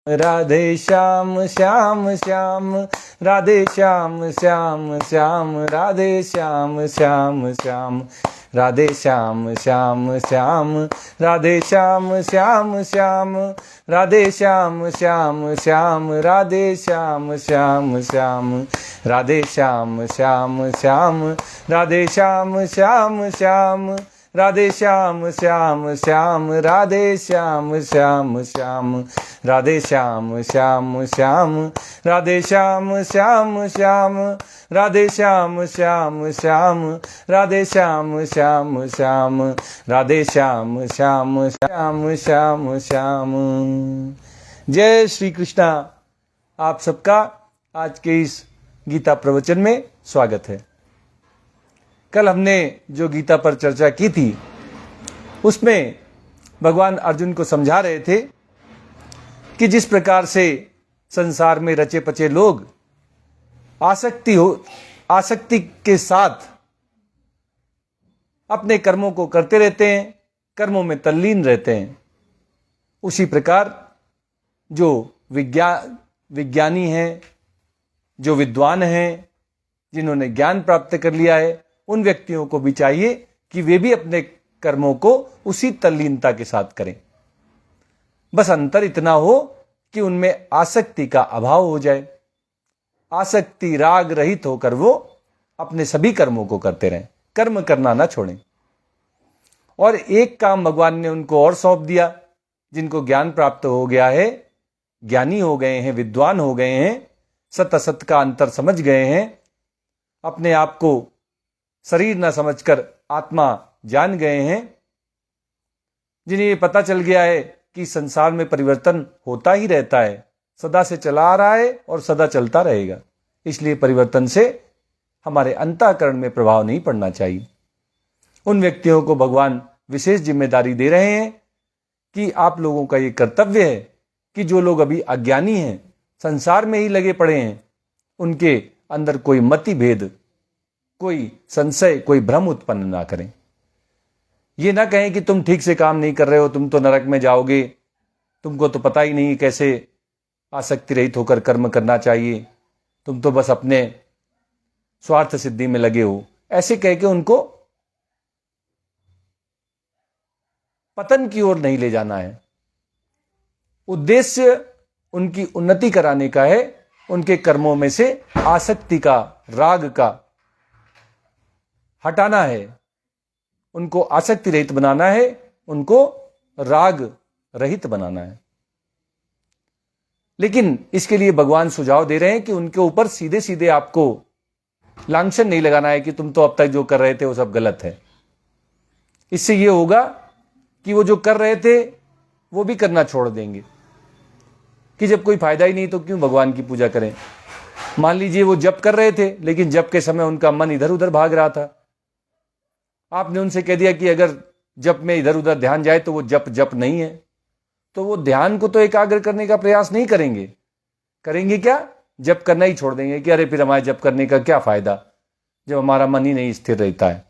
राधे श्याम श्याम श्याम, राधे श्याम श्याम श्याम, राधे श्याम श्याम श्याम, राधे श्याम श्याम श्याम, राधे श्याम श्याम श्याम, राधे श्याम श्याम श्याम, राधे श्याम श्याम श्याम, राधे श्याम श्याम श्याम, राधे श्याम श्याम श्याम, राधे श्याम श्याम श्याम, राधे श्याम श्याम श्याम, राधे श्याम श्याम श्याम, राधे श्याम श्याम श्याम, राधे श्याम श्याम श्याम, राधे श्याम श्याम श्याम, राधे श्याम श्याम श्याम श्याम श्याम। जय श्री कृष्णा। आप सबका आज के इस गीता प्रवचन में स्वागत है। कल हमने जो गीता पर चर्चा की थी उसमें भगवान अर्जुन को समझा रहे थे कि जिस प्रकार से संसार में रचे पचे लोग आसक्ति के साथ अपने कर्मों को करते रहते हैं, कर्मों में तल्लीन रहते हैं, उसी प्रकार जो विज्ञानी हैं, जो विद्वान हैं, जिन्होंने ज्ञान प्राप्त कर लिया है, उन व्यक्तियों को भी चाहिए कि वे भी अपने कर्मों को उसी तल्लीनता के साथ करें। बस अंतर इतना हो कि उनमें आसक्ति का अभाव हो जाए, आसक्ति राग रहित होकर वो अपने सभी कर्मों को करते रहें, कर्म करना ना छोड़ें। और एक काम भगवान ने उनको और सौंप दिया, जिनको ज्ञान प्राप्त हो गया है, ज्ञानी हो गए हैं, विद्वान हो गए हैं, सत असत का अंतर समझ गए हैं, अपने आप को शरीर न समझकर आत्मा जान गए हैं, जिन्हें ये पता चल गया है कि संसार में परिवर्तन होता ही रहता है, सदा से चला आ रहा है और सदा चलता रहेगा, इसलिए परिवर्तन से हमारे अंतःकरण में प्रभाव नहीं पड़ना चाहिए। उन व्यक्तियों को भगवान विशेष जिम्मेदारी दे रहे हैं कि आप लोगों का ये कर्तव्य है कि जो लोग अभी अज्ञानी हैं, संसार में ही लगे पड़े हैं, उनके अंदर कोई मति भेद, कोई संशय, कोई भ्रम उत्पन्न ना करें। ये ना कहें कि तुम ठीक से काम नहीं कर रहे हो, तुम तो नरक में जाओगे, तुमको तो पता ही नहीं कैसे आसक्ति रहित होकर कर्म करना चाहिए, तुम तो बस अपने स्वार्थ सिद्धि में लगे हो, ऐसे कह के उनको पतन की ओर नहीं ले जाना है। उद्देश्य उनकी उन्नति कराने का है, उनके कर्मों में से आसक्ति का, राग का हटाना है, उनको आसक्ति रहित बनाना है, उनको राग रहित बनाना है। लेकिन इसके लिए भगवान सुझाव दे रहे हैं कि उनके ऊपर सीधे सीधे आपको लांछन नहीं लगाना है कि तुम तो अब तक जो कर रहे थे वो सब गलत है। इससे ये होगा कि वो जो कर रहे थे वो भी करना छोड़ देंगे कि जब कोई फायदा ही नहीं तो क्यों भगवान की पूजा करें। मान लीजिए वो जप कर रहे थे, लेकिन जप के समय उनका मन इधर उधर भाग रहा था, आपने उनसे कह दिया कि अगर जप में इधर उधर ध्यान जाए तो वो जप नहीं है, तो वो ध्यान को तो एकाग्र करने का प्रयास नहीं करेंगे। करेंगे क्या? जप करना ही छोड़ देंगे कि अरे फिर हमारे जप करने का क्या फायदा जब हमारा मन ही नहीं स्थिर रहता है।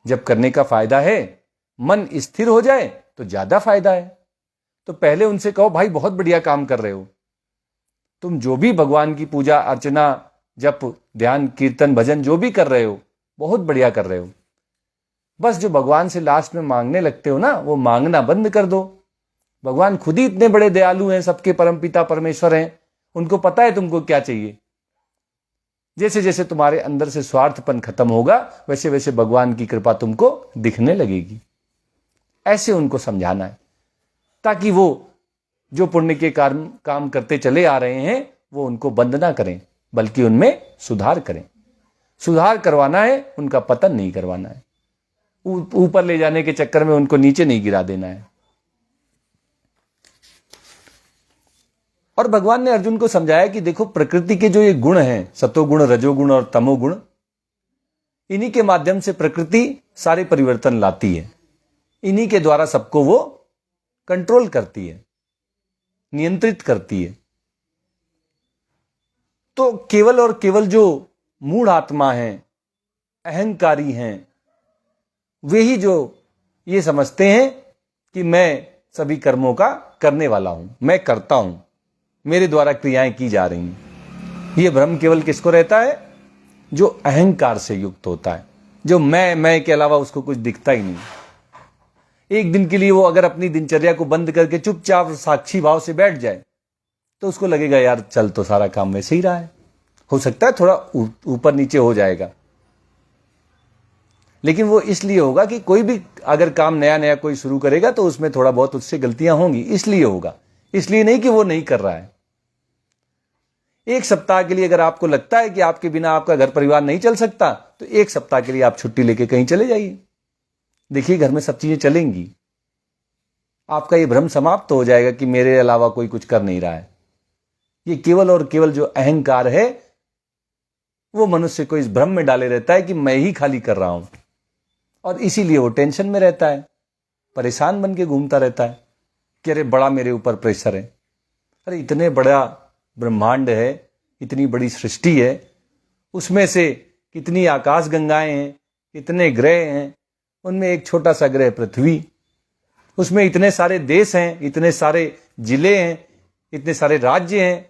जप करने का फायदा है, मन स्थिर हो जाए तो ज्यादा फायदा है। तो पहले उनसे कहो भाई बहुत बढ़िया काम कर रहे हो, तुम जो भी भगवान की पूजा अर्चना, जप, ध्यान, कीर्तन, भजन जो भी कर रहे हो बहुत बढ़िया कर रहे हो। बस जो भगवान से लास्ट में मांगने लगते हो ना, वो मांगना बंद कर दो। भगवान खुद ही इतने बड़े दयालु हैं, सबके परमपिता परमेश्वर हैं, उनको पता है तुमको क्या चाहिए। जैसे जैसे तुम्हारे अंदर से स्वार्थपन खत्म होगा वैसे वैसे भगवान की कृपा तुमको दिखने लगेगी। ऐसे उनको समझाना है ताकि वो जो पुण्य के काम करते चले आ रहे हैं वो उनको बंद ना करें, बल्कि उनमें सुधार करें। सुधार करवाना है, उनका पतन नहीं करवाना है। ऊपर ले जाने के चक्कर में उनको नीचे नहीं गिरा देना है। और भगवान ने अर्जुन को समझाया कि देखो प्रकृति के जो ये गुण हैं, सतोगुण, रजोगुण और तमोगुण, इन्हीं के माध्यम से प्रकृति सारे परिवर्तन लाती है। इन्हीं के द्वारा सबको वो कंट्रोल करती है, नियंत्रित करती है। तो केवल और केवल जो मूढ़ आत्मा हैं, अहंकारी हैं, वे ही जो ये समझते हैं कि मैं सभी कर्मों का करने वाला हूं, मैं करता हूं, मेरे द्वारा क्रियाएं की जा रही हैं। यह भ्रम केवल किसको रहता है? जो अहंकार से युक्त होता है, जो मैं के अलावा उसको कुछ दिखता ही नहीं। एक दिन के लिए वो अगर अपनी दिनचर्या को बंद करके चुपचाप साक्षी भाव से बैठ जाए तो उसको लगेगा यार चल तो सारा काम वैसे ही रहा है, हो सकता है थोड़ा ऊपर नीचे हो जाएगा, लेकिन वो इसलिए होगा कि कोई भी अगर काम नया नया कोई शुरू करेगा तो उसमें थोड़ा बहुत उससे गलतियां होंगी, इसलिए होगा, इसलिए नहीं कि वो नहीं कर रहा है। एक सप्ताह के लिए अगर आपको लगता है कि आपके बिना आपका घर परिवार नहीं चल सकता तो एक सप्ताह के लिए आप छुट्टी लेके कहीं चले जाइए, देखिए घर में सब चीजें चलेंगी। आपका ये भ्रम समाप्त हो जाएगा कि मेरे अलावा कोई कुछ कर नहीं रहा है। ये केवल और केवल जो अहंकार है वो मनुष्य को इस भ्रम में डाले रहता है कि मैं ही खाली कर रहा हूं, और इसीलिए वो टेंशन में रहता है, परेशान बन के घूमता रहता है कि अरे बड़ा मेरे ऊपर प्रेशर है। अरे इतने बड़ा ब्रह्मांड है, इतनी बड़ी सृष्टि है, उसमें से कितनी आकाश गंगाएं हैं, कितने ग्रह हैं, उनमें एक छोटा सा ग्रह पृथ्वी, उसमें इतने सारे देश हैं, इतने सारे जिले हैं, इतने सारे राज्य हैं,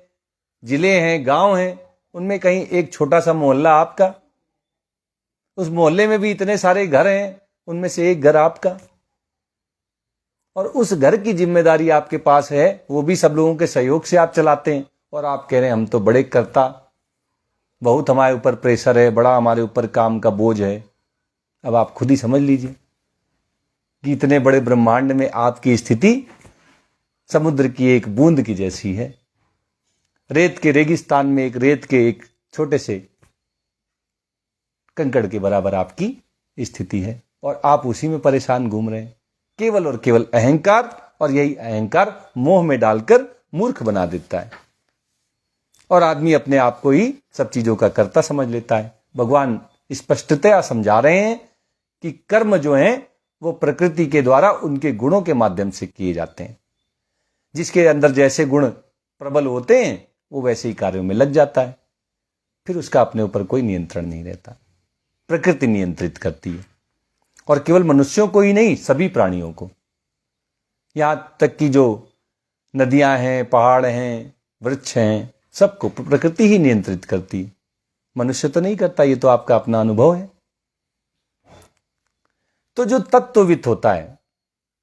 जिले हैं, गांव हैं, उनमें कहीं एक छोटा सा मोहल्ला आपका, उस मोहल्ले में भी इतने सारे घर हैं, उनमें से एक घर आपका, और उस घर की जिम्मेदारी आपके पास है, वो भी सब लोगों के सहयोग से आप चलाते हैं, और आप कह रहे हैं हम तो बड़े करता, बहुत हमारे ऊपर प्रेशर है, बड़ा हमारे ऊपर काम का बोझ है। अब आप खुद ही समझ लीजिए कि इतने बड़े ब्रह्मांड में आपकी स्थिति समुद्र की एक बूंद की जैसी है, रेत के रेगिस्तान में रेत के एक छोटे से कंकड़ के बराबर आपकी स्थिति है, और आप उसी में परेशान घूम रहे हैं, केवल और केवल अहंकार, और यही अहंकार मोह में डालकर मूर्ख बना देता है, और आदमी अपने आप को ही सब चीजों का कर्ता समझ लेता है। भगवान स्पष्टतया समझा रहे हैं कि कर्म जो हैं वो प्रकृति के द्वारा उनके गुणों के माध्यम से किए जाते हैं। जिसके अंदर जैसे गुण प्रबल होते हैं वो वैसे ही कार्यों में लग जाता है, फिर उसका अपने ऊपर कोई नियंत्रण नहीं रहता, प्रकृति नियंत्रित करती है, और केवल मनुष्यों को ही नहीं, सभी प्राणियों को, यहां तक कि जो नदियां हैं, पहाड़ हैं, वृक्ष हैं, सबको प्रकृति ही नियंत्रित करती है, मनुष्य तो नहीं करता। ये तो आपका अपना अनुभव है। तो जो तत्वविद होता है,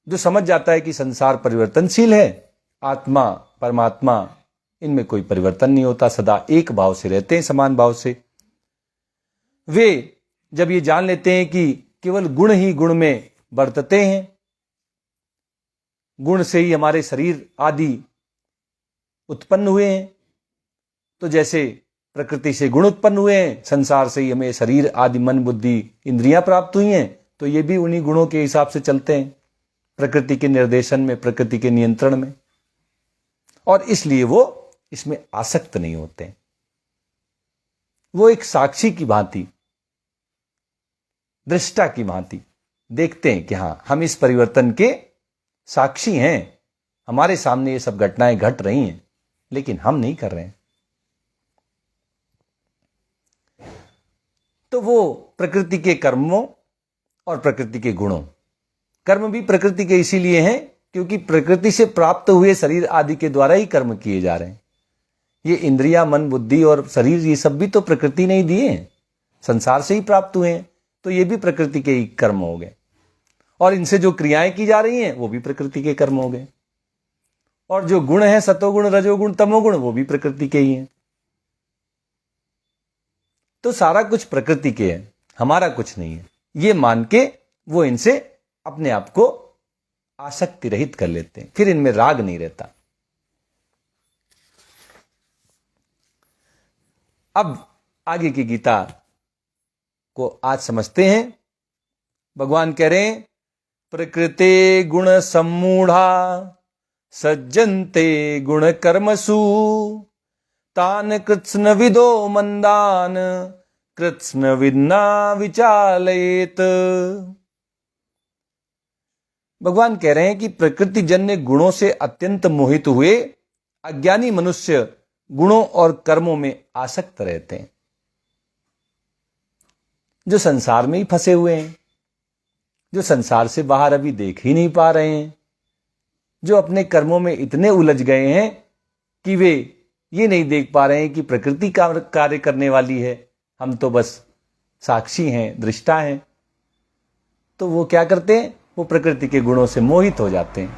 जो समझ जाता है कि संसार परिवर्तनशील है, आत्मा परमात्मा इनमें कोई परिवर्तन नहीं होता, सदा एक भाव से रहते हैं, समान भाव से, वे जब ये जान लेते हैं कि केवल गुण ही गुण में बरतते हैं, गुण से ही हमारे शरीर आदि उत्पन्न हुए हैं, तो जैसे प्रकृति से गुण उत्पन्न हुए हैं, संसार से ही हमें शरीर आदि मन बुद्धि इंद्रियां प्राप्त हुई हैं, तो ये भी उन्हीं गुणों के हिसाब से चलते हैं, प्रकृति के निर्देशन में, प्रकृति के नियंत्रण में, और इसलिए वो इसमें आसक्त नहीं होते। वो एक साक्षी की भांति, दृष्टा की भांति देखते हैं कि हां हम इस परिवर्तन के साक्षी हैं, हमारे सामने ये सब घटनाएं घट रही हैं, लेकिन हम नहीं कर रहे हैं। तो वो प्रकृति के कर्मों और प्रकृति के गुणों, कर्म भी प्रकृति के इसीलिए हैं क्योंकि प्रकृति से प्राप्त हुए शरीर आदि के द्वारा ही कर्म किए जा रहे हैं। ये इंद्रियां, मन, बुद्धि और शरीर, ये सब भी तो प्रकृति ने ही दिए हैं, संसार से ही प्राप्त हुए हैं, तो ये भी प्रकृति के ही कर्म हो गए, और इनसे जो क्रियाएं की जा रही हैं वो भी प्रकृति के कर्म हो गए, और जो गुण हैं, सतोगुण, रजोगुण, तमोगुण, वो भी प्रकृति के ही हैं। तो सारा कुछ प्रकृति के है, हमारा कुछ नहीं है, ये मान के वो इनसे अपने आप को आसक्ति रहित कर लेते हैं, फिर इनमें राग नहीं रहता। अब आगे की गीता को आज समझते हैं। भगवान कह रहे हैं, प्रकृते गुण सम्मूढ़ा सज्जन्ते गुण कर्मसु तान कृत्स्न विदो मंदान कृत्स्न विद्ना विचालयेत। भगवान कह रहे हैं कि प्रकृति जन्य गुणों से अत्यंत मोहित हुए अज्ञानी मनुष्य गुणों और कर्मों में आसक्त रहते हैं, जो संसार में ही फंसे हुए हैं, जो संसार से बाहर अभी देख ही नहीं पा रहे हैं, जो अपने कर्मों में इतने उलझ गए हैं कि वे ये नहीं देख पा रहे हैं कि प्रकृति कार्य करने वाली है, हम तो बस साक्षी हैं, दृष्टा हैं। तो वो क्या करते हैं, वो प्रकृति के गुणों से मोहित हो जाते हैं।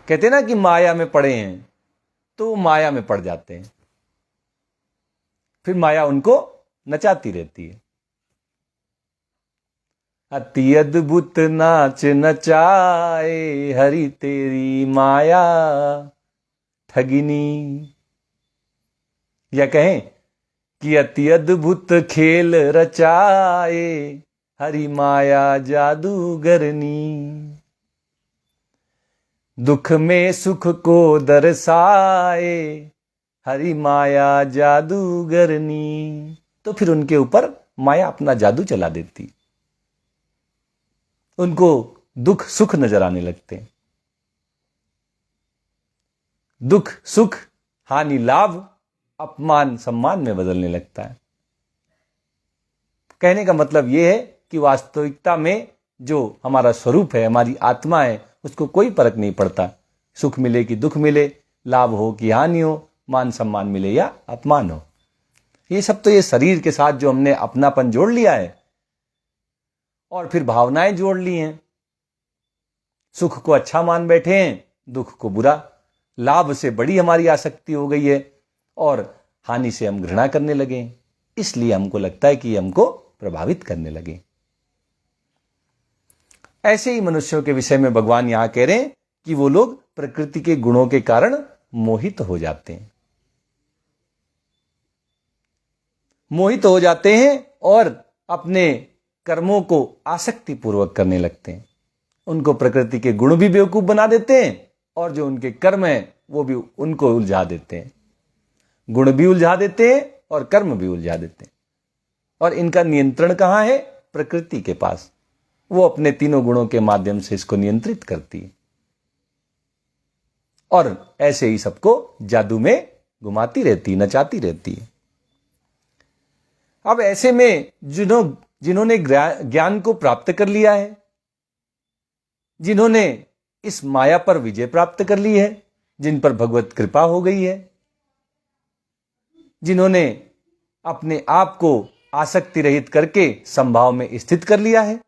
कहते हैं ना कि माया में पड़े हैं, तो वो माया में पड़ जाते हैं, फिर माया उनको नचाती रहती है। अति अद्भुत नाच नचाए हरि तेरी माया ठगिनी, या कहें कि अति अद्भुत खेल रचाए हरि माया जादूगरनी, दुख में सुख को दर्शाए हरि माया जादूगरनी। तो फिर उनके ऊपर माया अपना जादू चला देती, उनको दुख सुख नजर आने लगते हैं। दुख सुख, हानि लाभ, अपमान सम्मान में बदलने लगता है। कहने का मतलब यह है कि वास्तविकता में जो हमारा स्वरूप है, हमारी आत्मा है, उसको कोई फर्क नहीं पड़ता, सुख मिले कि दुख मिले, लाभ हो कि हानि हो, मान सम्मान मिले या अपमान हो। ये सब तो ये शरीर के साथ जो हमने अपनापन जोड़ लिया है और फिर भावनाएं जोड़ ली हैं। सुख को अच्छा मान बैठे हैं, दुख को बुरा, लाभ से बड़ी हमारी आसक्ति हो गई है और हानि से हम घृणा करने लगे, इसलिए हमको लगता है कि हमको प्रभावित करने लगे। ऐसे ही मनुष्यों के विषय में भगवान यहां कह रहे हैं कि वो लोग प्रकृति के गुणों के कारण मोहित हो जाते हैं, मोहित हो जाते हैं और अपने कर्मों को आसक्ति पूर्वक करने लगते हैं। उनको प्रकृति के गुण भी बेवकूफ बना देते हैं और जो उनके कर्म हैं वो भी उनको उलझा देते हैं। गुण भी उलझा देते हैं और कर्म भी उलझा देते हैं। और इनका नियंत्रण कहां है? प्रकृति के पास। वो अपने तीनों गुणों के माध्यम से इसको नियंत्रित करती है और ऐसे ही सबको जादू में घुमाती रहती, नचाती रहती है। अब ऐसे में जिन्होंने ज्ञान को प्राप्त कर लिया है, जिन्होंने इस माया पर विजय प्राप्त कर ली है, जिन पर भगवत कृपा हो गई है, जिन्होंने अपने आप को आसक्ति रहित करके संभाव में स्थित कर लिया है,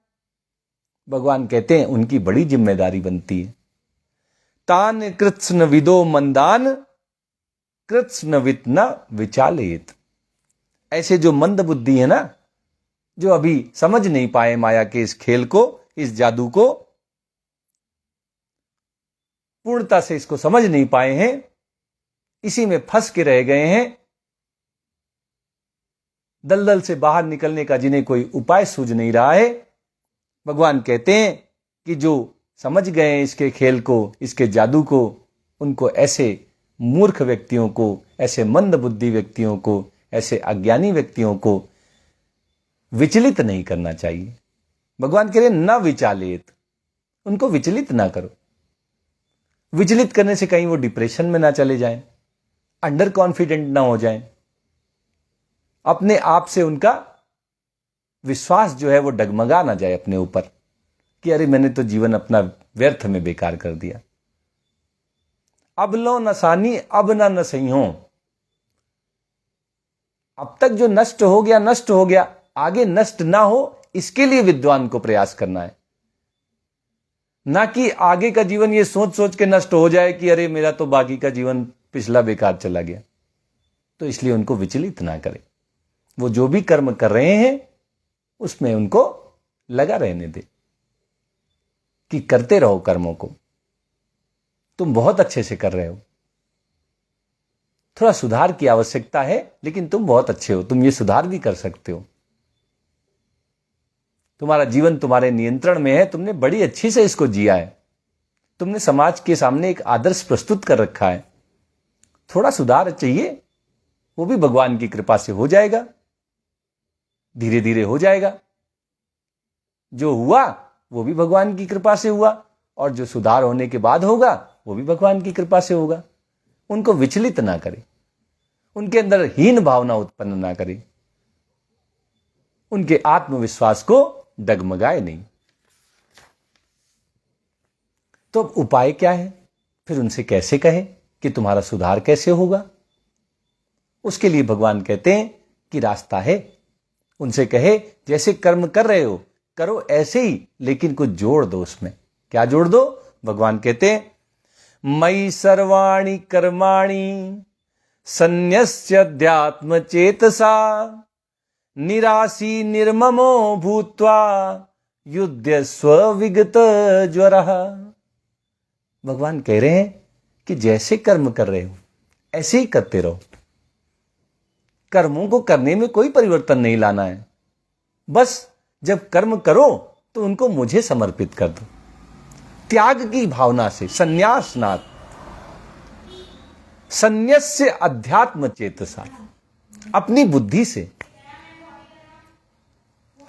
भगवान कहते हैं उनकी बड़ी जिम्मेदारी बनती है। तान कृत्स्न विदो मंदान कृत्स्नवित न विचालित। ऐसे जो मंद बुद्धि है ना, जो अभी समझ नहीं पाए माया के इस खेल को, इस जादू को, पूर्णता से इसको समझ नहीं पाए हैं, इसी में फंस के रह गए हैं, दलदल से बाहर निकलने का जिन्हें कोई उपाय सूझ नहीं रहा है, भगवान कहते हैं कि जो समझ गए हैं इसके खेल को, इसके जादू को, उनको ऐसे मूर्ख व्यक्तियों को, ऐसे मंद बुद्धि व्यक्तियों को, ऐसे अज्ञानी व्यक्तियों को विचलित नहीं करना चाहिए। भगवान कह रहे न विचालित, उनको विचलित ना करो। विचलित करने से कहीं वो डिप्रेशन में ना चले जाएं, अंडर कॉन्फिडेंट ना हो जाएं, अपने आप से उनका विश्वास जो है वो डगमगा ना जाए अपने ऊपर कि अरे मैंने तो जीवन अपना व्यर्थ में बेकार कर दिया। अब लो नसानी अब ना नसई हो। अब तक जो नष्ट हो गया नष्ट हो गया, आगे नष्ट ना हो इसके लिए विद्वान को प्रयास करना है, ना कि आगे का जीवन ये सोच सोच के नष्ट हो जाए कि अरे मेरा तो बाकी का जीवन पिछला बेकार चला गया। तो इसलिए उनको विचलित ना करें। वो जो भी कर्म कर रहे हैं उसमें उनको लगा रहने दे कि करते रहो कर्मों को, तुम बहुत अच्छे से कर रहे हो, थोड़ा सुधार की आवश्यकता है लेकिन तुम बहुत अच्छे हो, तुम ये सुधार भी कर सकते हो, तुम्हारा जीवन तुम्हारे नियंत्रण में है, तुमने बड़ी अच्छी से इसको जिया है, तुमने समाज के सामने एक आदर्श प्रस्तुत कर रखा है, थोड़ा सुधार चाहिए, वो भी भगवान की कृपा से हो जाएगा, धीरे धीरे हो जाएगा। जो हुआ वो भी भगवान की कृपा से हुआ और जो सुधार होने के बाद होगा वो भी भगवान की कृपा से होगा। उनको विचलित ना करे, उनके अंदर हीन भावना उत्पन्न ना करे, उनके आत्मविश्वास को डगमगाए नहीं। तो अब उपाय क्या है? फिर उनसे कैसे कहे कि तुम्हारा सुधार कैसे होगा? उसके लिए भगवान कहते हैं कि रास्ता है। उनसे कहे जैसे कर्म कर रहे हो करो ऐसे ही, लेकिन कुछ जोड़ दो उसमें। क्या जोड़ दो? भगवान कहते हैं मयि सर्वाणि कर्माणि संन्यस्य अध्यात्म चेतसा निराशी निर्ममो भूत्वा युध्यस्व विगत ज्वरः। भगवान कह रहे हैं कि जैसे कर्म कर रहे हो ऐसे ही करते रहो। कर्मों को करने में कोई परिवर्तन नहीं लाना है। बस जब कर्म करो तो उनको मुझे समर्पित कर दो। त्याग की भावना से, संन्यासनाथ, संन्यस्य अध्यात्म चेतसा, अपनी बुद्धि से,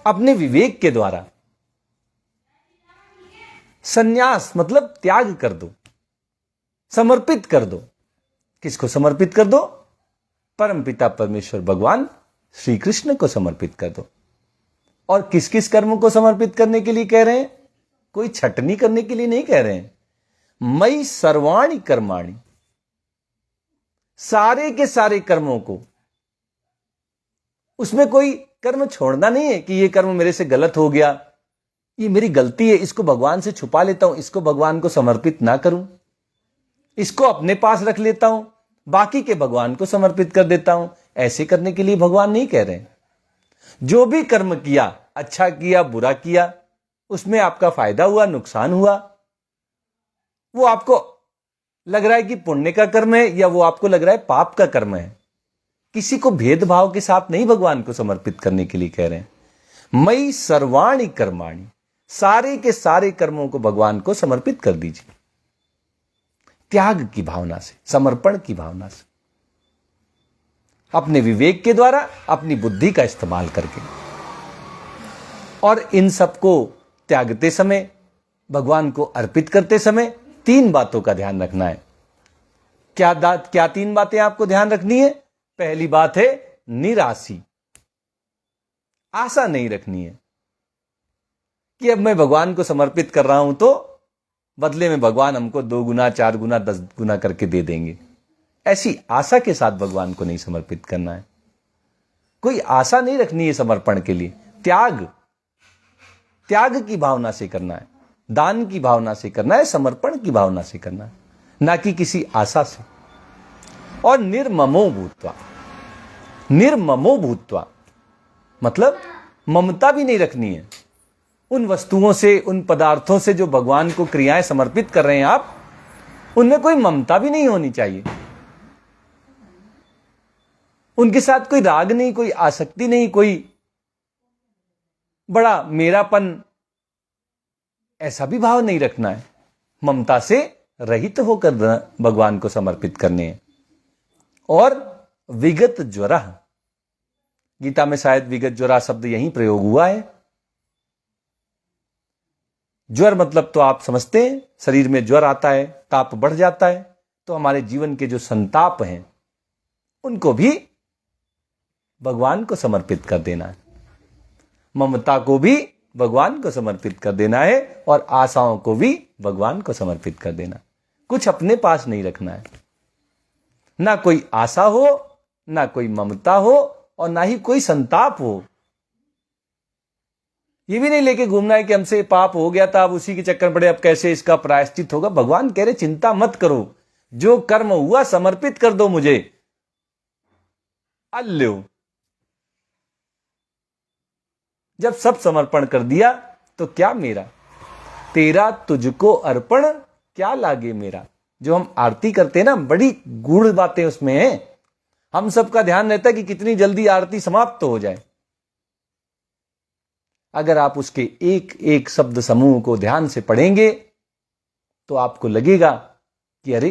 अपने विवेक के द्वारा संन्यास मतलब त्याग कर दो, समर्पित कर दो। किसको समर्पित कर दो? परमपिता परमेश्वर भगवान श्री कृष्ण को समर्पित कर दो। और किस किस कर्म को समर्पित करने के लिए कह रहे हैं? कोई छटनी करने के लिए नहीं कह रहे हैं। मयि सर्वाणि कर्माणि, सारे के सारे कर्मों को, उसमें कोई कर्म छोड़ना नहीं है कि ये कर्म मेरे से गलत हो गया, ये मेरी गलती है, इसको भगवान से छुपा लेता हूं, इसको भगवान को समर्पित ना करूं, इसको अपने पास रख लेता हूं, बाकी के भगवान को समर्पित कर देता हूं। ऐसे करने के लिए भगवान नहीं कह रहे हैं। जो भी कर्म किया, अच्छा किया बुरा किया, उसमें आपका फायदा हुआ नुकसान हुआ, वो आपको लग रहा है कि पुण्य का कर्म है या वो आपको लग रहा है पाप का कर्म है, किसी को भेदभाव के साथ नहीं भगवान को समर्पित करने के लिए कह रहे हैं। मयि सर्वाणि कर्माणि, सारे के सारे कर्मों को भगवान को समर्पित कर दीजिए। त्याग की भावना से, समर्पण की भावना से, अपने विवेक के द्वारा, अपनी बुद्धि का इस्तेमाल करके। और इन सबको त्यागते समय, भगवान को अर्पित करते समय 3 बातों का ध्यान रखना है। क्या 3 बातें आपको ध्यान रखनी है? पहली बात है निराशी, आशा नहीं रखनी है कि अब मैं भगवान को समर्पित कर रहा हूं तो बदले में भगवान हमको 2 गुना 4 गुना 10 गुना करके दे देंगे। ऐसी आशा के साथ भगवान को नहीं समर्पित करना है। कोई आशा नहीं रखनी है समर्पण के लिए। त्याग की भावना से करना है, दान की भावना से करना है, समर्पण की भावना से करना है, ना कि किसी आशा से। और निर्ममो भूत्वा मतलब ममता भी नहीं रखनी है उन वस्तुओं से, उन पदार्थों से जो भगवान को क्रियाएं समर्पित कर रहे हैं आप, उनमें कोई ममता भी नहीं होनी चाहिए। उनके साथ कोई राग नहीं, कोई आसक्ति नहीं, कोई बड़ा मेरापन, ऐसा भी भाव नहीं रखना है। ममता से रहित होकर भगवान को समर्पित करने हैं। और विगत ज्वरा, गीता में शायद विगत ज्वरा शब्द यहीं प्रयोग हुआ है। ज्वर मतलब तो आप समझते हैं, शरीर में ज्वर आता है, ताप बढ़ जाता है, तो हमारे जीवन के जो संताप हैं उनको भी भगवान को समर्पित कर देना है। ममता को भी भगवान को समर्पित कर देना है और आशाओं को भी भगवान को समर्पित कर देना। कुछ अपने पास नहीं रखना है। ना कोई आशा हो, ना कोई ममता हो, और ना ही कोई संताप हो। ये भी नहीं लेके घूमना है कि हमसे पाप हो गया था, अब उसी के चक्कर पड़े, अब कैसे इसका प्रायश्चित होगा। भगवान कह रहे चिंता मत करो, जो कर्म हुआ समर्पित कर दो मुझे। अल्लो, जब सब समर्पण कर दिया तो क्या मेरा, तेरा तुझको अर्पण क्या लागे मेरा। जो हम आरती करते हैं ना, बड़ी गूढ़ बातें उसमें हैं। हम सबका ध्यान रहता है कि कितनी जल्दी आरती समाप्त हो जाए। अगर आप उसके एक एक शब्द समूह को ध्यान से पढ़ेंगे तो आपको लगेगा कि अरे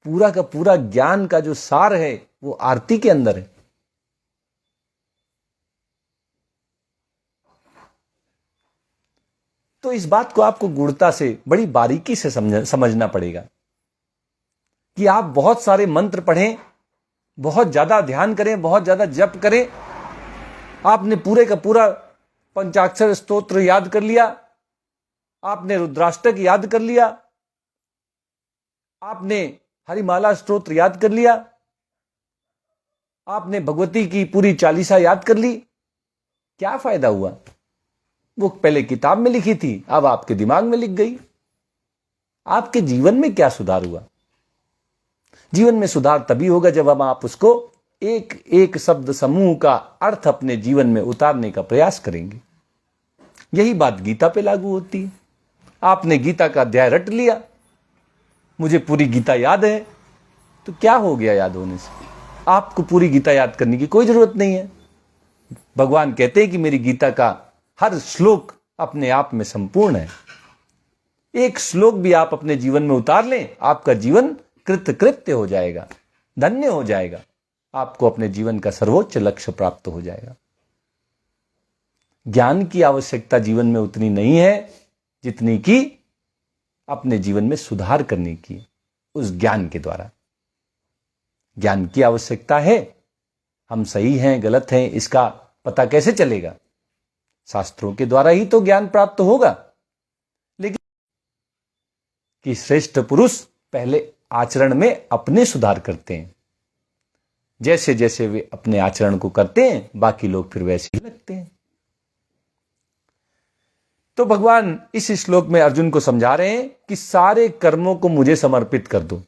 पूरा का पूरा ज्ञान का जो सार है वो आरती के अंदर है। तो इस बात को आपको गूढ़ता से, बड़ी बारीकी से समझना पड़ेगा कि आप बहुत सारे मंत्र पढ़ें, बहुत ज्यादा ध्यान करें, बहुत ज्यादा जप करें। आपने पूरे का पूरा पंचाक्षर स्तोत्र याद कर लिया, आपने रुद्राष्टक याद कर लिया, आपने हरिमाला स्तोत्र याद कर लिया, आपने भगवती की पूरी चालीसा याद कर ली, क्या फायदा हुआ? वो पहले किताब में लिखी थी, अब आपके दिमाग में लिख गई। आपके जीवन में क्या सुधार हुआ? जीवन में सुधार तभी होगा जब हम आप उसको एक एक शब्द समूह का अर्थ अपने जीवन में उतारने का प्रयास करेंगे। यही बात गीता पे लागू होती है। आपने गीता का अध्याय रट लिया, मुझे पूरी गीता याद है, तो क्या हो गया याद होने से? आपको पूरी गीता याद करने की कोई जरूरत नहीं है। भगवान कहते हैं कि मेरी गीता का हर श्लोक अपने आप में संपूर्ण है। एक श्लोक भी आप अपने जीवन में उतार लें, आपका जीवन कृतकृत्य हो जाएगा, धन्य हो जाएगा, आपको अपने जीवन का सर्वोच्च लक्ष्य प्राप्त हो जाएगा। ज्ञान की आवश्यकता जीवन में उतनी नहीं है जितनी कि अपने जीवन में सुधार करने की, उस ज्ञान के द्वारा। ज्ञान की आवश्यकता है, हम सही हैं गलत हैं इसका पता कैसे चलेगा? शास्त्रों के द्वारा ही तो ज्ञान प्राप्त होगा। लेकिन कि श्रेष्ठ पुरुष पहले आचरण में अपने सुधार करते हैं, जैसे जैसे वे अपने आचरण को करते हैं बाकी लोग फिर वैसे ही लगते हैं। तो भगवान इस श्लोक में अर्जुन को समझा रहे हैं कि सारे कर्मों को मुझे समर्पित कर दो,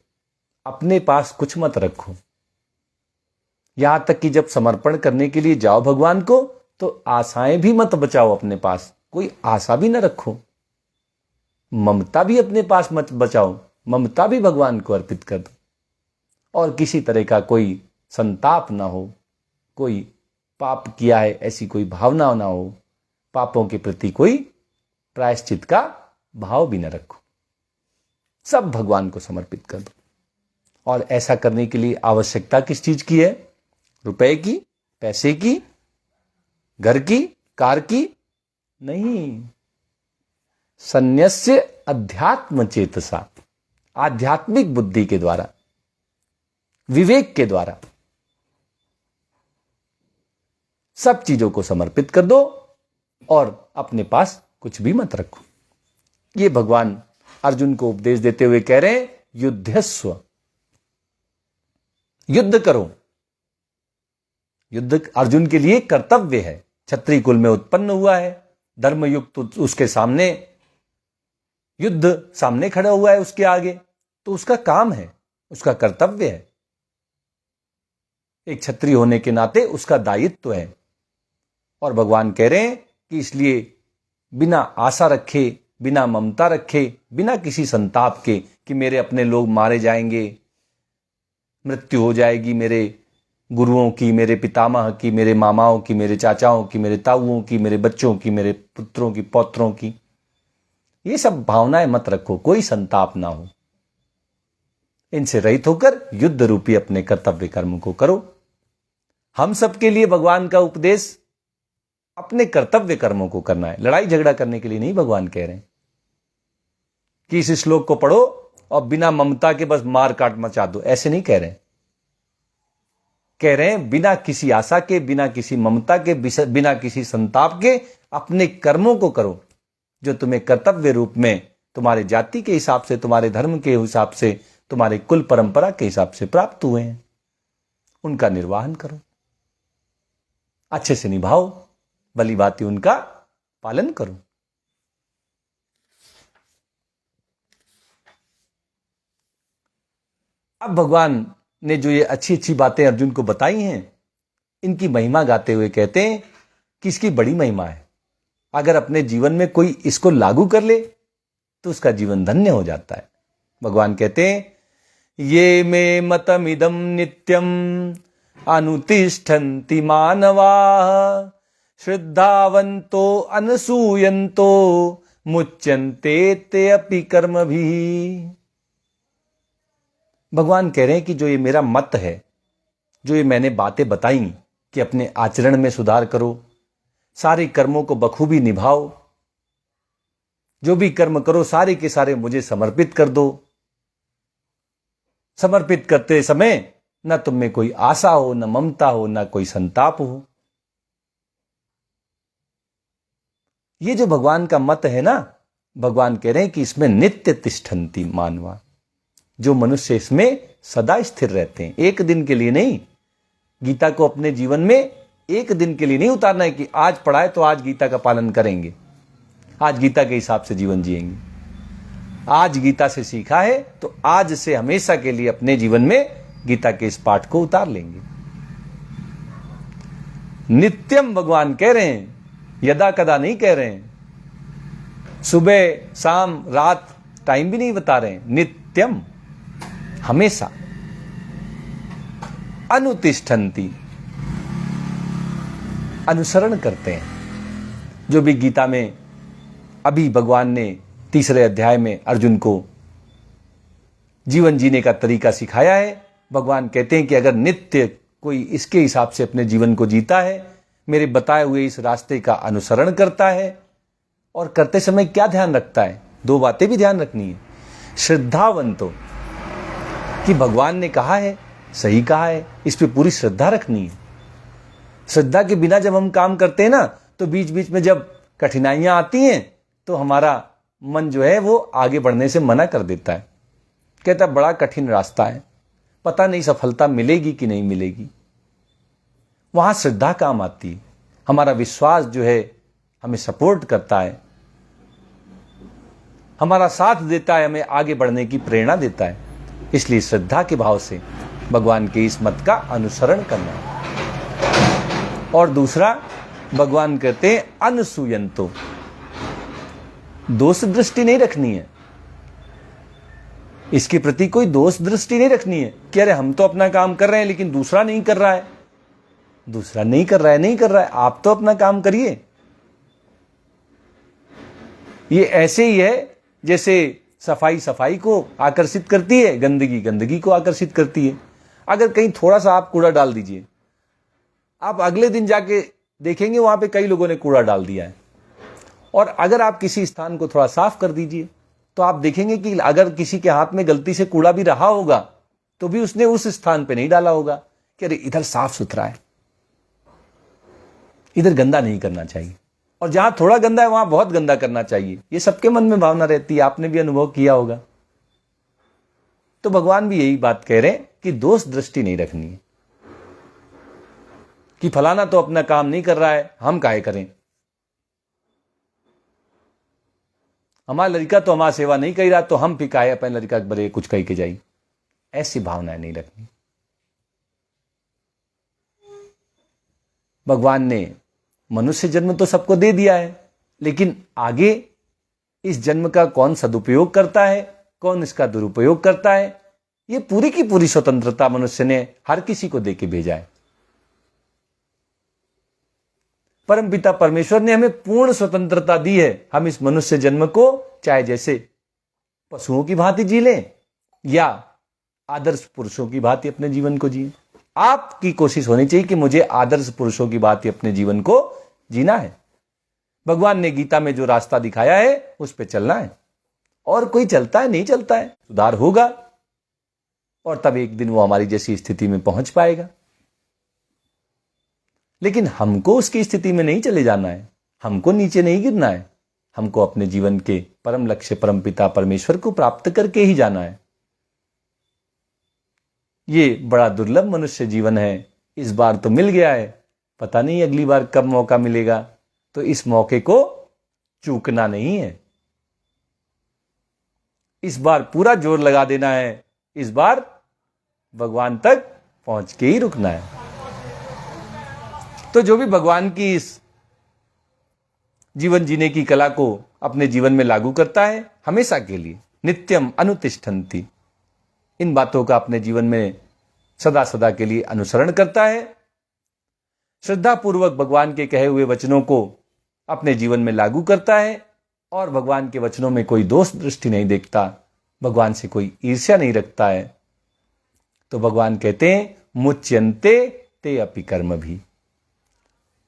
अपने पास कुछ मत रखो। यहां तक कि जब समर्पण करने के लिए जाओ भगवान को, तो आशाएं भी मत बचाओ अपने पास, कोई आशा भी न रखो। ममता भी अपने पास मत बचाओ, ममता भी भगवान को अर्पित कर दो। और किसी तरह का कोई संताप ना हो, कोई पाप किया है ऐसी कोई भावना ना हो, पापों के प्रति कोई प्रायश्चित का भाव भी न रखो, सब भगवान को समर्पित कर दो। और ऐसा करने के लिए आवश्यकता किस चीज की है? रुपए की, पैसे की, घर की, कार की नहीं। संन्यस्य अध्यात्म चेतसा, आध्यात्मिक बुद्धि के द्वारा, विवेक के द्वारा सब चीजों को समर्पित कर दो और अपने पास कुछ भी मत रखो। ये भगवान अर्जुन को उपदेश देते हुए कह रहे हैं, युद्धस्व, युद्ध करो। युद्ध अर्जुन के लिए कर्तव्य है। क्षत्रिय कुल में उत्पन्न हुआ है, धर्मयुक्त उसके सामने, युद्ध सामने खड़ा हुआ है उसके आगे, तो उसका काम है, उसका कर्तव्य है। एक क्षत्रिय होने के नाते उसका दायित्व है। और भगवान कह रहे हैं कि इसलिए बिना आशा रखे, बिना ममता रखे, बिना किसी संताप के कि मेरे अपने लोग मारे जाएंगे, मृत्यु हो जाएगी मेरे गुरुओं की, मेरे पितामह की, मेरे मामाओं की, मेरे चाचाओं की, मेरे ताऊओं की, मेरे बच्चों की, मेरे पुत्रों की, पौत्रों की, ये सब भावनाएं मत रखो, कोई संताप ना हो। इनसे रहित होकर युद्ध रूपी अपने कर्तव्य कर्म को करो। हम सबके लिए भगवान का उपदेश अपने कर्तव्य कर्मों को करना है, लड़ाई झगड़ा करने के लिए नहीं। भगवान कह रहे हैं कि इस श्लोक को पढ़ो और बिना ममता के बस मार काट मचा दो, ऐसे नहीं कह रहे। कह रहे हैं बिना किसी आशा के, बिना किसी ममता के, बिना किसी संताप के अपने कर्मों को करो जो तुम्हें कर्तव्य रूप में तुम्हारे जाति के हिसाब से, तुम्हारे धर्म के हिसाब से, तुम्हारे कुल परंपरा के हिसाब से प्राप्त हुए हैं, उनका निर्वाहन करो, अच्छे से निभाओ, भली भांति उनका पालन करो। अब भगवान ने जो ये अच्छी अच्छी बातें अर्जुन को बताई हैं, इनकी महिमा गाते हुए कहते हैं कि इसकी बड़ी महिमा है। अगर अपने जीवन में कोई इसको लागू कर ले तो उसका जीवन धन्य हो जाता है। भगवान कहते हैं, ये मे मतमिदं नित्यम अनुतिष्ठन्ति मानवा श्रद्धावन्तो अनसूयन्तो मुच्यन्ते ते अपि कर्मभिः। भगवान कह रहे हैं कि जो ये मेरा मत है, जो ये मैंने बातें बताई कि अपने आचरण में सुधार करो, सारे कर्मों को बखूबी निभाओ, जो भी कर्म करो सारे के सारे मुझे समर्पित कर दो। समर्पित करते समय न तुम में कोई आशा हो, न ममता हो, न कोई संताप हो। ये जो भगवान का मत है ना, भगवान कह रहे हैं कि इसमें नित्य तिष्ठन्ति मानवा, जो मनुष्य इसमें सदा स्थिर रहते हैं, एक दिन के लिए नहीं। गीता को अपने जीवन में एक दिन के लिए नहीं उतारना है कि आज पढ़ा है तो आज गीता का पालन करेंगे, आज गीता के हिसाब से जीवन जिएंगे। आज गीता से सीखा है तो आज से हमेशा के लिए अपने जीवन में गीता के इस पाठ को उतार लेंगे। नित्यम भगवान कह रहे हैं, यदा कदा नहीं कह रहे हैं, सुबह शाम रात टाइम भी नहीं बता रहे हैं, नित्यम हमेशा। अनुतिष्ठन्ति अनुसरण करते हैं। जो भी गीता में अभी भगवान ने 3रे अध्याय में अर्जुन को जीवन जीने का तरीका सिखाया है, भगवान कहते हैं कि अगर नित्य कोई इसके हिसाब से अपने जीवन को जीता है, मेरे बताए हुए इस रास्ते का अनुसरण करता है, और करते समय क्या ध्यान रखता है, 2 बातें भी ध्यान रखनी है। श्रद्धावंतो, कि भगवान ने कहा है सही कहा है, इस पे पूरी श्रद्धा रखनी है। श्रद्धा के बिना जब हम काम करते हैं ना, तो बीच बीच में जब कठिनाइयां आती हैं तो हमारा मन जो है वो आगे बढ़ने से मना कर देता है, कहता है बड़ा कठिन रास्ता है, पता नहीं सफलता मिलेगी कि नहीं मिलेगी। वहां श्रद्धा काम आती है, हमारा विश्वास जो है हमें सपोर्ट करता है, हमारा साथ देता है, हमें आगे बढ़ने की प्रेरणा देता है। इसलिए श्रद्धा के भाव से भगवान के इस मत का अनुसरण करना है। और दूसरा, भगवान कहते हैं अनसूयंतो, दोष दृष्टि नहीं रखनी है, इसके प्रति कोई दोष दृष्टि नहीं रखनी है कि अरे हम तो अपना काम कर रहे हैं लेकिन दूसरा नहीं कर रहा है, दूसरा नहीं कर रहा है, नहीं कर रहा है, आप तो अपना काम करिए। ये ऐसे ही है जैसे सफाई सफाई को आकर्षित करती है, गंदगी गंदगी को आकर्षित करती है। अगर कहीं थोड़ा सा आप कूड़ा डाल दीजिए, आप अगले दिन जाके देखेंगे वहां पे कई लोगों ने कूड़ा डाल दिया है। और अगर आप किसी स्थान को थोड़ा साफ कर दीजिए तो आप देखेंगे कि अगर किसी के हाथ में गलती से कूड़ा भी रहा होगा तो भी उसने उस स्थान पे नहीं डाला होगा कि अरे इधर साफ सुथरा है, इधर गंदा नहीं करना चाहिए, और जहां थोड़ा गंदा है वहां बहुत गंदा करना चाहिए। ये सबके मन में भावना रहती है, आपने भी अनुभव किया होगा। तो भगवान भी यही बात कह रहे हैं कि दोष दृष्टि नहीं रखनी है कि फलाना तो अपना काम नहीं कर रहा है, हम काहे करें, हमारा लड़का तो हमारा सेवा नहीं कर रहा तो हम भी काहे अपने लड़का बड़े कुछ कह के जाई। ऐसी भावनाएं नहीं रखनी। भगवान ने मनुष्य जन्म तो सबको दे दिया है, लेकिन आगे इस जन्म का कौन सदुपयोग करता है, कौन इसका दुरुपयोग करता है, ये पूरी की पूरी स्वतंत्रता मनुष्य ने हर किसी को देके भेजा है। परमपिता परमेश्वर ने हमें पूर्ण स्वतंत्रता दी है। हम इस मनुष्य जन्म को चाहे जैसे पशुओं की भांति जी लें या आदर्श पुरुषों की भांति अपने जीवन को जिए। आपकी कोशिश होनी चाहिए कि मुझे आदर्श पुरुषों की भांति अपने जीवन को जीना है। भगवान ने गीता में जो रास्ता दिखाया है उस पर चलना है। और कोई चलता है नहीं चलता है, सुधार होगा और तब एक दिन वो हमारी जैसी स्थिति में पहुंच पाएगा। लेकिन हमको उसकी स्थिति में नहीं चले जाना है, हमको नीचे नहीं गिरना है, हमको अपने जीवन के परम लक्ष्य परमपिता परमेश्वर को प्राप्त करके ही जाना है। ये बड़ा दुर्लभ मनुष्य जीवन है। इस बार तो मिल गया है, पता नहीं अगली बार कब मौका मिलेगा, तो इस मौके को चूकना नहीं है। इस बार पूरा जोर लगा देना है, इस बार भगवान तक पहुंच के ही रुकना है। तो जो भी भगवान की इस जीवन जीने की कला को अपने जीवन में लागू करता है, हमेशा के लिए नित्यम अनुतिष्ठन्ति, इन बातों का अपने जीवन में सदा सदा के लिए अनुसरण करता है, श्रद्धा पूर्वक भगवान के कहे हुए वचनों को अपने जीवन में लागू करता है और भगवान के वचनों में कोई दोष दृष्टि नहीं देखता, भगवान से कोई ईर्ष्या नहीं रखता है, तो भगवान कहते हैं मुच्यन्ते ते अपि कर्म भी।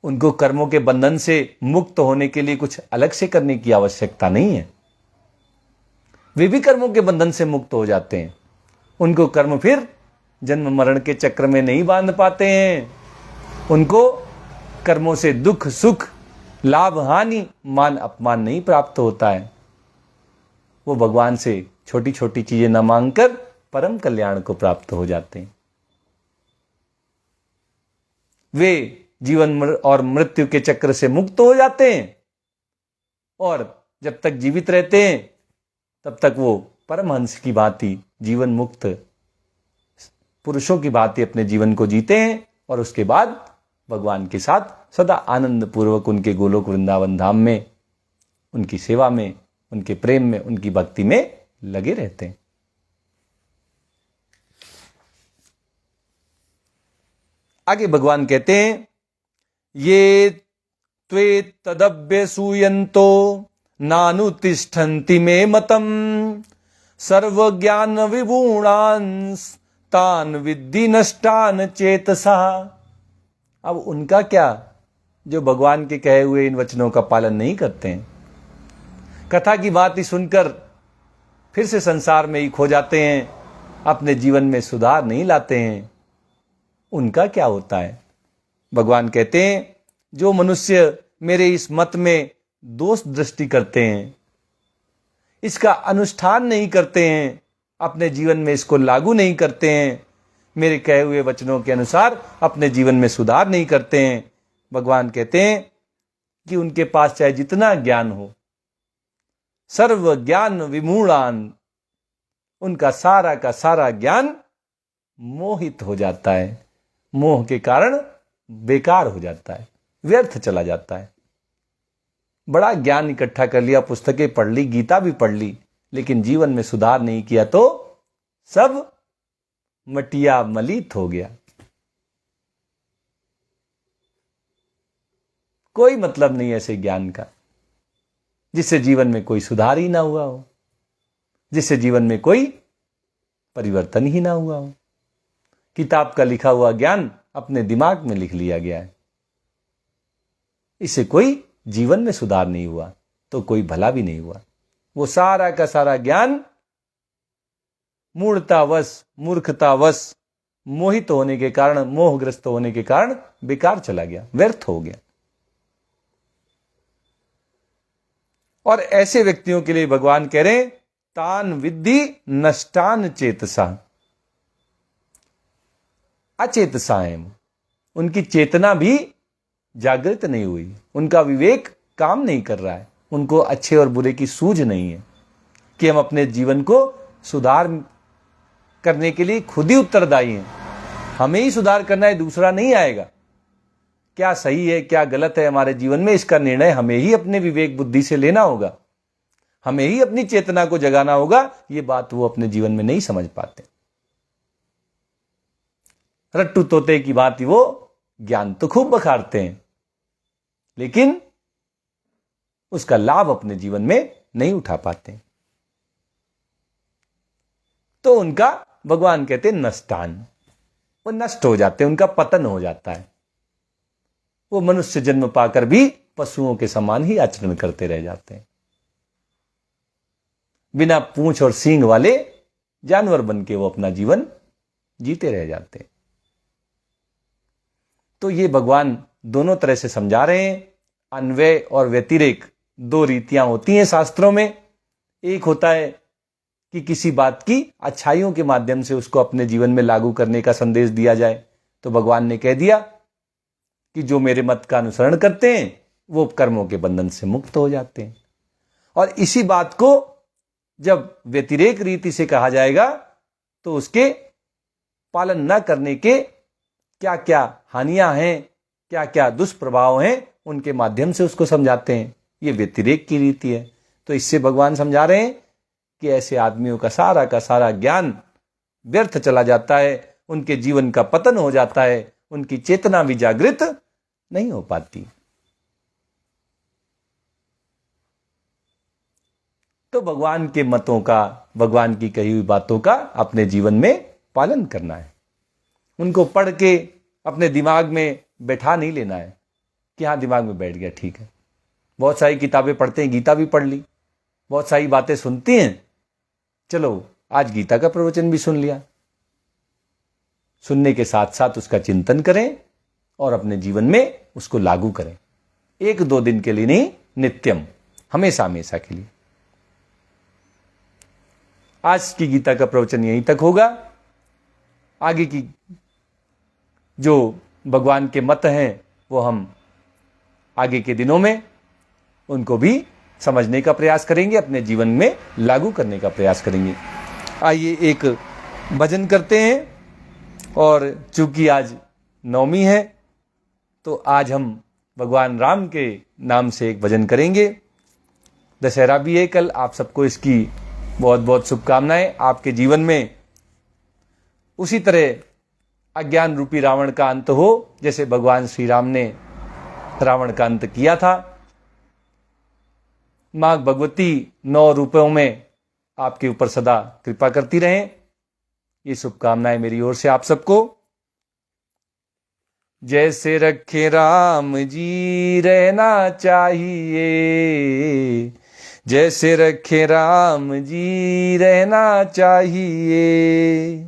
उनको कर्मों के बंधन से मुक्त होने के लिए कुछ अलग से करने की आवश्यकता नहीं है, वे भी कर्मों के बंधन से मुक्त हो जाते हैं। उनको कर्म फिर जन्म मरण के चक्र में नहीं बांध पाते हैं, उनको कर्मों से दुख सुख लाभ हानि मान अपमान नहीं प्राप्त होता है। वो भगवान से छोटी छोटी चीजें न मांगकर परम कल्याण को प्राप्त हो जाते हैं। वे जीवन और मृत्यु के चक्र से मुक्त हो जाते हैं और जब तक जीवित रहते हैं तब तक वो परमहंस की भांति जीवन मुक्त पुरुषों की भांति अपने जीवन को जीते हैं और उसके बाद भगवान के साथ सदा आनंद पूर्वक उनके गोलोक वृंदावन धाम में, उनकी सेवा में, उनके प्रेम में, उनकी भक्ति में लगे रहते हैं। आगे भगवान कहते हैं, ये त्वे तदभ्यसूयन्तो नानुतिष्ठन्ति मे मतम सर्वज्ञान विगुणांस तान विद्धि नष्टान चेतसा। अब उनका क्या जो भगवान के कहे हुए इन वचनों का पालन नहीं करते हैं, कथा की बात ही सुनकर फिर से संसार में ही खो जाते हैं, अपने जीवन में सुधार नहीं लाते हैं, उनका क्या होता है? भगवान कहते हैं, जो मनुष्य मेरे इस मत में दोष दृष्टि करते हैं, इसका अनुष्ठान नहीं करते हैं, अपने जीवन में इसको लागू नहीं करते हैं, मेरे कहे हुए वचनों के अनुसार अपने जीवन में सुधार नहीं करते हैं, भगवान कहते हैं कि उनके पास चाहे जितना ज्ञान हो, सर्व ज्ञान विमूढ़ान, उनका सारा का सारा ज्ञान मोहित हो जाता है, मोह के कारण बेकार हो जाता है, व्यर्थ चला जाता है। बड़ा ज्ञान इकट्ठा कर लिया, पुस्तकें पढ़ ली, गीता भी पढ़ ली, लेकिन जीवन में सुधार नहीं किया तो सब मटिया मलित हो गया। कोई मतलब नहीं ऐसे ज्ञान का जिससे जीवन में कोई सुधार ही ना हुआ हो, जिससे जीवन में कोई परिवर्तन ही ना हुआ हो। किताब का लिखा हुआ ज्ञान अपने दिमाग में लिख लिया गया है, इससे कोई जीवन में सुधार नहीं हुआ तो कोई भला भी नहीं हुआ। वो सारा का सारा ज्ञान मूढ़तावश, मूर्खतावश, मोहित होने के कारण, मोहग्रस्त होने के कारण बेकार चला गया, व्यर्थ हो गया। और ऐसे व्यक्तियों के लिए भगवान कह रहे हैं, तान विद्धि नष्टान चेतसा। अचेतसा है, उनकी चेतना भी जागृत नहीं हुई, उनका विवेक काम नहीं कर रहा है, उनको अच्छे और बुरे की सूझ नहीं है कि हम अपने जीवन को सुधार करने के लिए खुद ही उत्तरदायी हैं। हमें ही सुधार करना है, दूसरा नहीं आएगा। क्या सही है क्या गलत है हमारे जीवन में, इसका निर्णय हमें ही अपने विवेक बुद्धि से लेना होगा, हमें ही अपनी चेतना को जगाना होगा। ये बात वो अपने जीवन में नहीं समझ पाते। रट्टू तोते की बात ही वो ज्ञान तो खूब बखारते हैं, लेकिन उसका लाभ अपने जीवन में नहीं उठा पाते, तो उनका भगवान कहते हैं नष्टान, वो नष्ट हो जाते हैं, उनका पतन हो जाता है। वो मनुष्य जन्म पाकर भी पशुओं के समान ही आचरण करते रह जाते हैं, बिना पूंछ और सींग वाले जानवर बन के वो अपना जीवन जीते रह जाते हैं। तो ये भगवान दोनों तरह से समझा रहे हैं। अन्वय और व्यतिरेक दो रीतियां होती हैं शास्त्रों में। एक होता है कि किसी बात की अच्छाइयों के माध्यम से उसको अपने जीवन में लागू करने का संदेश दिया जाए, तो भगवान ने कह दिया कि जो मेरे मत का अनुसरण करते हैं वो कर्मों के बंधन से मुक्त हो जाते हैं। और इसी बात को जब व्यतिरेक रीति से कहा जाएगा तो उसके पालन न करने के क्या क्या हानियां हैं, क्या क्या दुष्प्रभाव हैं, उनके माध्यम से उसको समझाते हैं। ये व्यतिरेक की रीति है। तो इससे भगवान समझा रहे हैं कि ऐसे आदमियों का सारा ज्ञान व्यर्थ चला जाता है, उनके जीवन का पतन हो जाता है, उनकी चेतना भी जागृत नहीं हो पाती। तो भगवान के मतों का, भगवान की कही हुई बातों का अपने जीवन में पालन करना है। उनको पढ़ के अपने दिमाग में बैठा नहीं लेना है कि हाँ दिमाग में बैठ गया, ठीक है। बहुत सारी किताबें पढ़ते हैं, गीता भी पढ़ ली, बहुत सारी बातें सुनती हैं, चलो आज गीता का प्रवचन भी सुन लिया। सुनने के साथ साथ उसका चिंतन करें और अपने जीवन में उसको लागू करें। 1-2 दिन के लिए नहीं, नित्यम, हमेशा हमेशा के लिए। आज की गीता का प्रवचन यहीं तक होगा। आगे की जो भगवान के मत हैं वो हम आगे के दिनों में उनको भी समझने का प्रयास करेंगे, अपने जीवन में लागू करने का प्रयास करेंगे। आइए एक भजन करते हैं, और चूंकि आज नवमी है तो आज हम भगवान राम के नाम से एक भजन करेंगे। दशहरा भी है कल, आप सबको इसकी बहुत बहुत शुभकामनाएं। आपके जीवन में उसी तरह अज्ञान रूपी रावण का अंत हो जैसे भगवान श्री राम ने रावण का अंत किया था। मां भगवती 9 रूपों में आपके ऊपर सदा कृपा करती रहें, ये शुभकामनाएं मेरी ओर से आप सबको। जैसे रखे राम जी रहना चाहिए, जैसे रखे राम जी रहना चाहिए।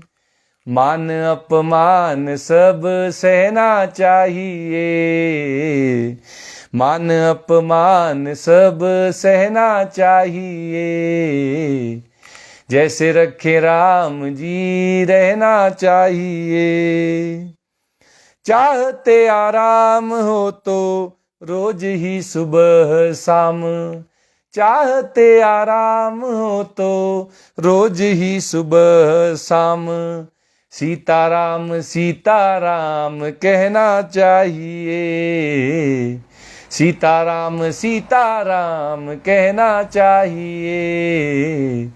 मान अपमान सब सहना चाहिए, मान अपमान सब सहना चाहिए। जैसे रखे राम जी रहना चाहिए। चाहते आराम हो तो रोज ही सुबह शाम, चाहते आराम हो तो रोज ही सुबह शाम। सीताराम सीताराम कहना चाहिए, सीताराम सीताराम कहना चाहिए।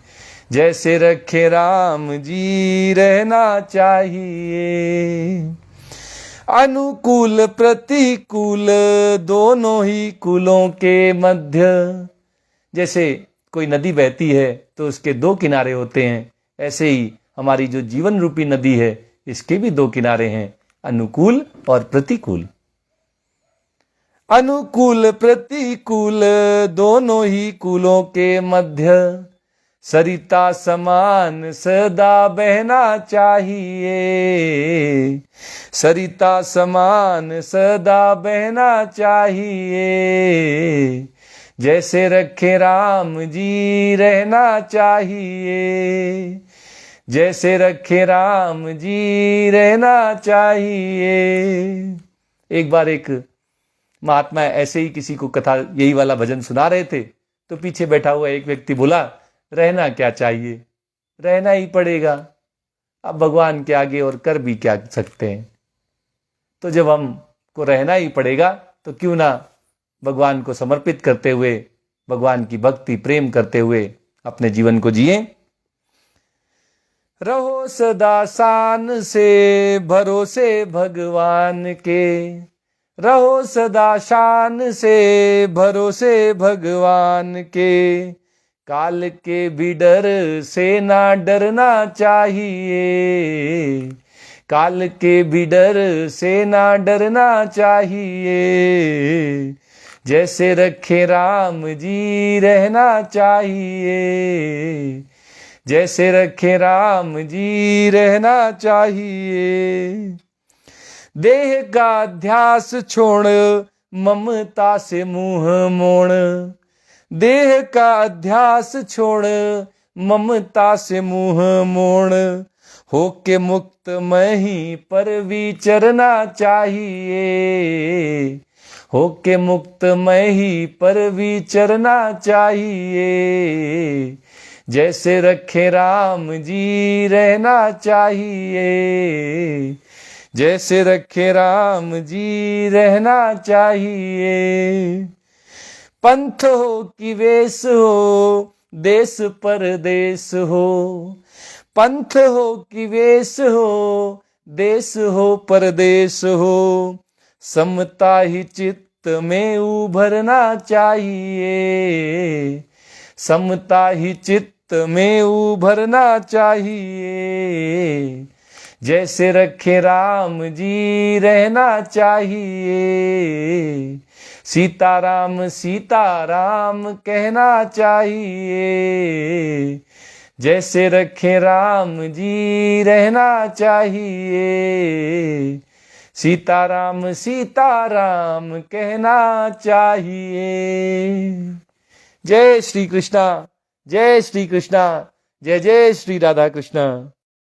जैसे रखे राम जी रहना चाहिए। अनुकूल प्रतिकूल दोनों ही कुलों के मध्य, जैसे कोई नदी बहती है तो उसके 2 किनारे होते हैं, ऐसे ही हमारी जो जीवन रूपी नदी है इसके भी 2 किनारे हैं, अनुकूल और प्रतिकूल। अनुकूल प्रतिकूल दोनों ही कुलों के मध्य, सरिता समान सदा बहना चाहिए, सरिता समान सदा बहना चाहिए। जैसे रखे राम जी रहना चाहिए, जैसे रखे राम जी रहना चाहिए। एक बार एक महात्मा ऐसे ही किसी को कथा यही वाला भजन सुना रहे थे, तो पीछे बैठा हुआ एक व्यक्ति बोला, रहना क्या चाहिए, रहना ही पड़ेगा, अब भगवान के आगे और कर भी क्या सकते हैं। तो जब हमको रहना ही पड़ेगा तो क्यों ना भगवान को समर्पित करते हुए, भगवान की भक्ति प्रेम करते हुए अपने जीवन को जिए। रहो सदा शान से भरोसे भगवान के, रहो सदा शान से भरोसे भगवान के। काल के भी डर से ना डरना चाहिए, काल के भी डर से ना डरना चाहिए। जैसे रखे राम जी रहना चाहिए, जैसे रखे राम जी रहना चाहिए। देह का अध्यास छोड़ ममता से मुंह मोड़, देह का अध्यास छोड़ ममता से मुंह मोड़। होके मुक्त मही पर विचरना चाहिए, होके मुक्त मही पर विचरना चाहिए। जैसे रखे राम जी रहना चाहिए, जैसे रखे राम जी रहना चाहिए। पंथ हो कि वेश हो देश परदेश हो, पंथ हो कि वेश हो देश हो परदेश हो। समता ही चित्त में उभरना चाहिए, समता ही चित्त में उभरना चाहिए। जैसे रखे राम जी रहना चाहिए, सीताराम सीताराम कहना चाहिए। जैसे रखे राम जी रहना चाहिए, सीताराम सीताराम कहना चाहिए। जय श्री कृष्णा, जय श्री कृष्णा, जय जय श्री राधा कृष्ण।